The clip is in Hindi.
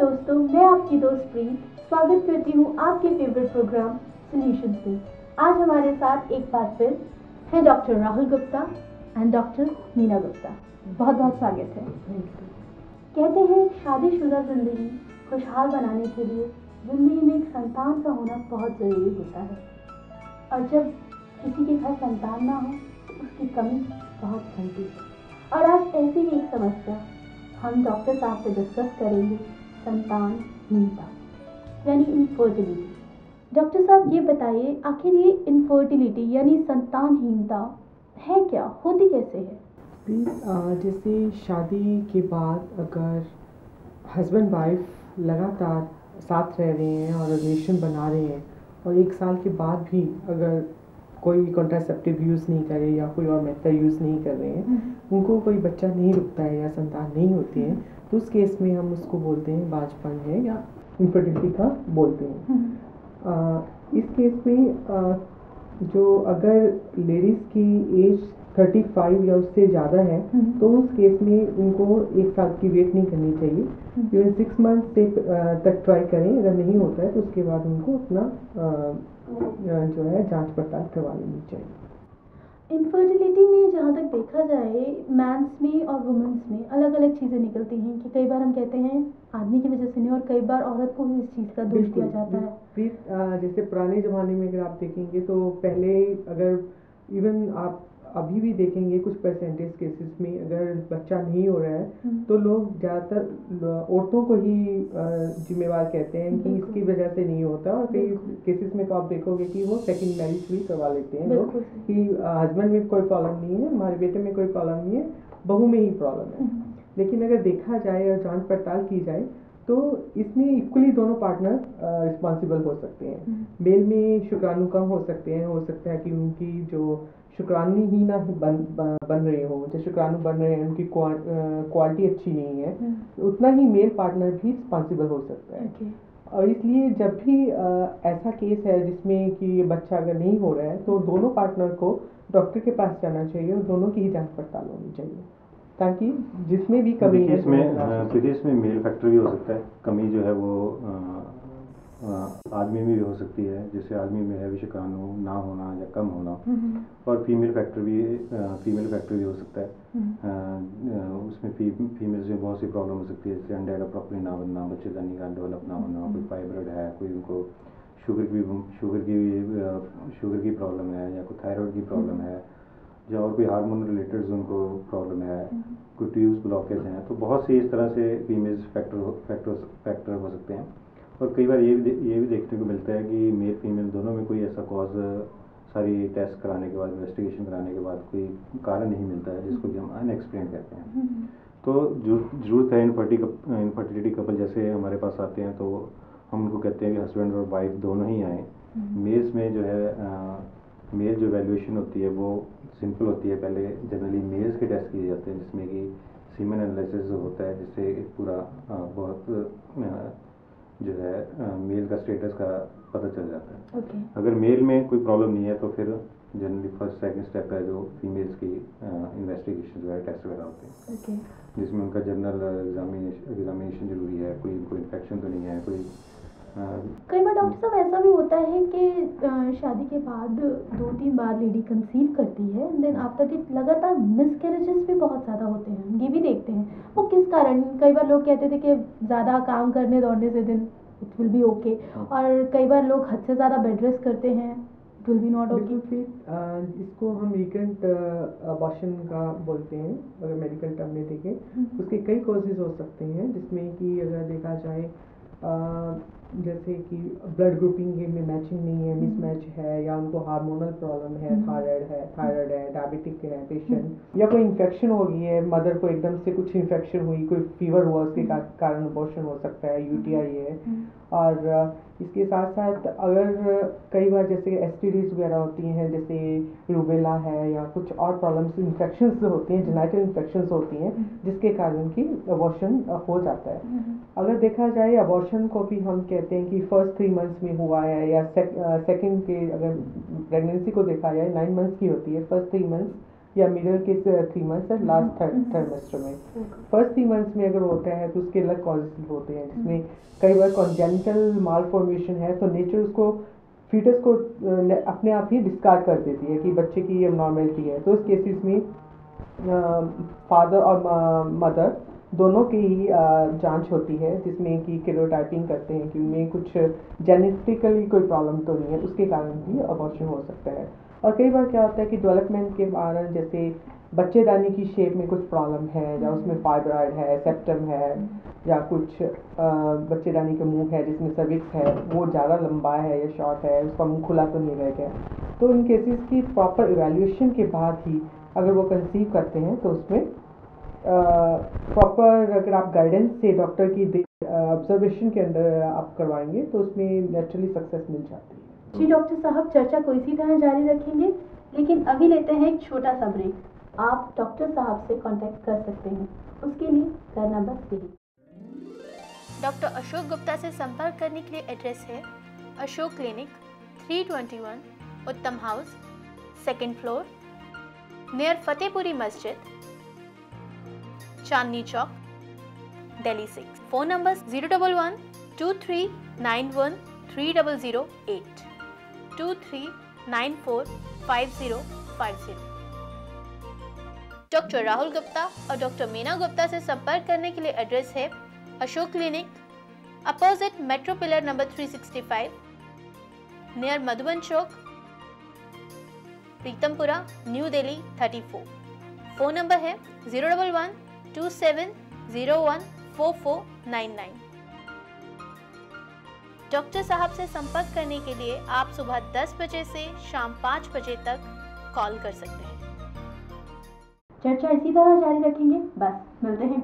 दोस्तों, मैं आपकी दोस्त प्रीत स्वागत करती हूँ आपके फेवरेट प्रोग्राम सॉल्यूशंस में। आज हमारे साथ एक बार फिर है doctor Rahul Gupta and doctor Meena Gupta. बहुत बहुत स्वागत है। कहते हैं शादीशुदा जिंदगी खुशहाल बनाने के लिए जिंदगी में एक संतान का होना बहुत ज़रूरी होता है, और जब किसी के घर संतान ना हो तो उसकी कमी बहुत खलती है। और आज ऐसी ही एक समस्या हम डॉक्टर साहब से डिस्कस करेंगे, संतानहीनता यानी इनफर्टिलिटी। डॉक्टर साहब, ये बताइए आखिर ये इनफर्टिलिटी यानी संतानहीनता है क्या, होती कैसे है? जैसे शादी के बाद अगर हस्बैंड वाइफ लगातार साथ रह रहे हैं और रिलेशन बना रहे हैं और 1 साल के बाद भी अगर कोई कॉन्ट्रासेप्टिव यूज़ नहीं करे या कोई और मेथड यूज़ नहीं कर रहे हैं, उनको कोई बच्चा नहीं रुकता है या संतान नहीं होती है, तो उस केस में हम उसको बोलते हैं बांझपन है या इनफर्टिलिटी का बोलते हैं। इस केस में जो अगर लेडीज़ की एज 35 या उससे ज़्यादा है तो उस केस में उनको 1 साल की वेट नहीं करनी चाहिए, इवन 6 मंथ तक ट्राई करें। अगर नहीं होता है तो उसके बाद उनको अपना जो है जांच पड़ताल करवा लेनी चाहिए। इनफर्टिलिटी में जहाँ तक देखा जाए मैंस में और वुमेंस में अलग अलग चीज़ें निकलती हैं कि कई बार हम कहते हैं आदमी की वजह से नहीं, और कई बार औरत को भी इस चीज़ का दोष दिया जाता है। फिर जैसे पुराने ज़माने में अगर आप देखेंगे तो पहले अगर इवन आप अभी भी देखेंगे कुछ परसेंटेज केसेस में अगर बच्चा नहीं हो रहा है तो लोग ज़्यादातर औरतों को ही जिम्मेवार कहते हैं कि इसकी वजह से नहीं होता, और कई केसेस में तो आप देखोगे कि वो सेकंड मैरिज भी करवा लेते हैं लोग कि हस्बैंड में कोई प्रॉब्लम नहीं है, हमारे बेटे में कोई प्रॉब्लम नहीं है, बहू में ही प्रॉब्लम है। लेकिन अगर देखा जाए और जांच पड़ताल की जाए तो इसमें इक्वली दोनों पार्टनर रिस्पॉन्सिबल हो सकते हैं। मेल में शुक्राणु कम हो सकते हैं, हो सकता है कि उनकी जो शुक्राणु ही ना बन रहे हो, जो शुक्राणु बन रहे हैं उनकी क्वालिटी अच्छी नहीं है, उतना ही मेल पार्टनर भी रिस्पॉन्सिबल हो सकता है। और इसलिए जब भी ऐसा केस है जिसमें कि ये बच्चा अगर नहीं हो रहा है तो दोनों पार्टनर को डॉक्टर के पास जाना चाहिए और दोनों की ही जांच पड़ताल होनी चाहिए, ताकि जिसमें भी कमी है इसमें मेल फैक्टर भी हो सकता है। कमी जो है वो आदमी में भी हो सकती है, जैसे आदमी में है विषकाणु ना होना या कम होना, और फीमेल फैक्टर भी हो सकता है। उसमें फीमेल से बहुत सी प्रॉब्लम हो सकती है, जैसे अंडे का प्रॉपर्ली ना बनना, बच्चेदानी का डेवलप ना होना, कोई फाइब्रॉइड है, कोई उनको शुगर की प्रॉब्लम है, या कोई थायराइड की प्रॉब्लम है, या और कोई हार्मोन रिलेटेड उनको प्रॉब्लम है, कोई ट्यूब्स ब्लॉकेज हैं। तो बहुत सी इस तरह से फीमेल फैक्टर हो सकते हैं। और कई बार ये भी देखने को मिलता है कि मेल फीमेल दोनों में कोई ऐसा कॉज सारी टेस्ट कराने के बाद, इन्वेस्टिगेशन कराने के बाद कोई कारण नहीं मिलता है, जिसको कि हम अनएक्सप्लेन कहते हैं। तो जरूरत है इनफर्टिलिटी कपल जैसे हमारे पास आते हैं तो हम उनको कहते हैं कि हस्बैंड और वाइफ दोनों ही आएँ। मेल्स में जो है मेल जो वैल्यूएशन होती है वो सिंपल होती है। पहले जनरली मेल्स के टेस्ट किए जाते हैं, जिसमें कि सीमेन एनालिसिस होता है, जिससे एक पूरा बहुत जो है मेल का स्टेटस का पता चल जाता है। अगर मेल में कोई प्रॉब्लम नहीं है तो फिर जनरली फर्स्ट सेकंड स्टेप है जो फीमेल्स की इन्वेस्टिगेशन वगैरह टेस्ट वगैरह होते हैं, जिसमें उनका जनरल एग्जामिनेशन जरूरी है, कोई इन्फेक्शन तो नहीं है, कोई कई बार डॉक्टर साहब ऐसा भी होता है कि शादी के बाद 2-3 बार लेडी कंसीव करती है, देन आफ्टर इट लगातार मिसकैरेजेस भी बहुत ज़्यादा होते हैं, ये भी देखते हैं। वो किस कारण? कई बार लोग कहते थे कि ज़्यादा काम करने दौड़ने से then it will be okay, और कई बार लोग हद से ज़्यादा बेड रेस्ट करते हैं, it will B not okay. फिर इसको हम रिकरेंट अबॉर्शन का बोलते हैं। अगर मेडिकल टर्म में देखें उसके कई कॉजेज हो सकते हैं, जिसमें कि अगर देखा जाए जैसे कि ब्लड ग्रुपिंग में मैचिंग नहीं है, मिसमैच है, या उनको हार्मोनल प्रॉब्लम है, थायराइड है, डायबिटिक है पेशेंट, या कोई इन्फेक्शन हो गई है, मदर को एकदम से कुछ इन्फेक्शन हुई, कोई फीवर हुआ, उसके कारण अबॉर्शन हो सकता है, यूटीआई है। और इसके साथ साथ अगर कई बार जैसे एसटीडीज वगैरह होती हैं, जैसे रूबेला है या कुछ और प्रॉब्लम्स, इन्फेक्शंस होती हैं, जेनेटिक इन्फेक्शंस होती हैं, जिसके कारण की अबॉर्शन हो जाता है। अगर देखा जाए अबॉर्शन को भी हम कहते हैं कि फर्स्ट 3 मंथ्स में हुआ है, या सेकंड के अगर प्रेगनेंसी को देखा जाए 9 मंथ्स की होती है, फर्स्ट 3 मंथ्स या मिडिल के 3 मंथ्स और लास्ट थर्मेस्टर में। फर्स्ट 3 मंथ्स में अगर होता है तो उसके अलग कॉजेज होते हैं, जिसमें कई बार कॉन्जेनिटल मालफॉर्मेशन है तो नेचर उसको फीटस को अपने आप ही डिस्कार्ड कर देती है कि बच्चे की एबनॉर्मेलिटी है। तो उस केसेस में फादर और मदर दोनों की ही जांच होती है, जिसमें कि कैरोटाइपिंग करते हैं कि उनमें कुछ जेनेटिकली कोई प्रॉब्लम तो नहीं है, उसके कारण भी अबॉर्शन हो सकता है। और कई बार क्या होता है कि डेवलपमेंट के कारण जैसे बच्चेदानी की शेप में कुछ प्रॉब्लम है, या उसमें फाइब्रॉइड है, सेप्टम है, या कुछ बच्चेदानी का मुंह है जिसमें सर्विक्स है वो ज़्यादा लंबा है या शॉर्ट है, उसका मुंह खुला तो नहीं रह गया। तो इन केसेस की प्रॉपर इवैल्यूएशन के बाद ही अगर वो कंसीव करते हैं तो उसमें प्रॉपर अगर आप गाइडेंस से डॉक्टर की ऑब्जर्वेशन के अंदर आप करवाएंगे तो उसमें नेचुरली सक्सेस मिल जाती है। जी डॉक्टर साहब, चर्चा को इसी तरह जारी रखेंगे, लेकिन अभी लेते हैं एक छोटा सा ब्रेक। आप डॉक्टर साहब से कांटेक्ट कर सकते हैं, उसके लिए करना बस यही। डॉक्टर अशोक गुप्ता से संपर्क करने के लिए एड्रेस है अशोक क्लिनिक, 321 उत्तम house, 2nd floor, near Fatehpuri मस्जिद, Chandni Chowk, Delhi 6। Phone number 011-2391-3008, 23945050। Doctor Rahul Gupta और डॉक्टर मीना गुप्ता से संपर्क करने के लिए एड्रेस है Ashok clinic, opposite metro pillar number 365, near Madhuban Chowk, Pritampura, new Delhi 34। Phone number है 011-27014499। डॉक्टर साहब से संपर्क करने के लिए आप सुबह 10 बजे से शाम 5 बजे तक कॉल कर सकते हैं। चर्चा इसी तरह जारी रखेंगे, बस मिलते हैं।